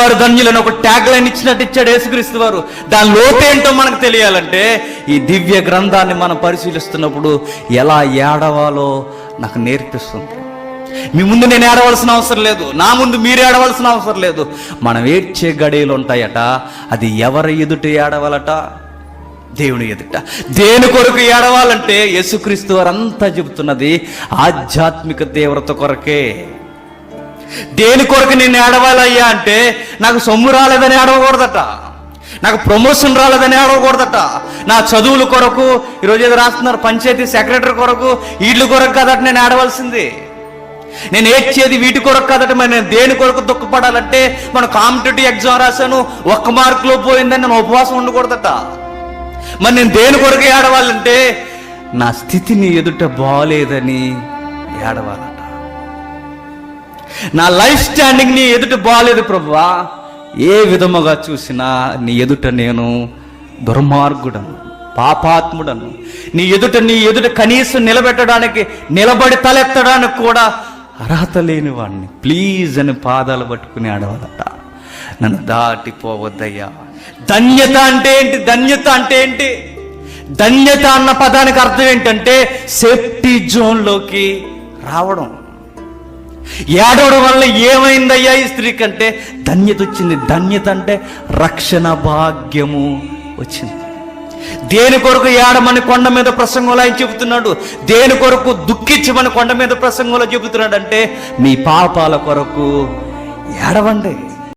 ఏడ్చేవారు ధన్యులను ఒక tag line ఇచ్చాడు యేసుక్రీస్తు వారు. దాని లోతేంటో మనకు తెలియాలంటే ఈ దివ్య గ్రంథాన్ని మనం పరిశీలిస్తున్నప్పుడు ఎలా ఏడవాలో నాకు నేర్పిస్తుంది. మీ ముందు నేను ఏడవలసిన అవసరం లేదు, నా ముందు మీరు ఏడవలసిన అవసరం లేదు. మనం ఏడ్చే గడియలు ఉంటాయట, అది ఎవరి ఎదుట ఏడవాలట? దేవుని ఎదుట. దేని కొరకు ఏడవాలంటే యేసుక్రీస్తు వారు అంతా చెబుతున్నది ఆధ్యాత్మిక తీవ్రత కొరకే. దేని కొరకు నేను ఏడవాలయ్యా అంటే, నాకు సొమ్ము రాలేదని ఏడవకూడదట, నాకు ప్రమోషన్ రాలేదని ఏడవకూడదట, నా చదువుల కొరకు, ఈరోజు ఏదో రాస్తున్నారు పంచాయతీ సెక్రటరీ కొరకు, వీటి కొరకు కాదట నేను ఏడవలసింది. నేను ఏడ్చేది వీటి కొరకు కాదట. మరి నేను దేని కొరకు దుఃఖపడాలంటే, మనం కాంపిటేటివ్ ఎగ్జామ్ రాశాను, 1 మార్కులో పోయిందని నేను ఉపవాసం ఉండకూడదట. మరి నేను దేని కొరకు ఏడవాలంటే, నా స్థితిని ఎదుట బాగలేదని ఏడవాలట. నా లైఫ్ స్టాండింగ్ నీ ఎదుట బాగలేదు ప్రభువా, ఏ విధముగా చూసినా నీ ఎదుట నేను దుర్మార్గుడను, పాపాత్ముడను, నీ ఎదుట కనీసం నిలబడి తలెత్తడానికి కూడా అర్హత లేని వాడిని, ప్లీజ్ అని పాదాలు పట్టుకుని ఆడవాలట. నన్ను దాటిపోవద్దయ్యా. ధన్యత అంటే ఏంటి? ధన్యత అంటే ఏంటి? ధన్యత అన్న పదానికి అర్థం ఏంటంటే సేఫ్టీ జోన్లోకి రావడం. ఏడవడం వల్ల ఏమైందయ్యా ఈ స్త్రీ కంటే? ధన్యత వచ్చింది. ధన్యత అంటే రక్షణ భాగ్యము వచ్చింది. దేని కొరకు ఏడమని కొండ మీద ప్రసంగంలో ఆయన చెబుతున్నాడు, దేని కొరకు దుఃఖించమని కొండ మీద ప్రసంగంలో చెబుతున్నాడు అంటే, మీ పాపాల కొరకు ఏడవండి.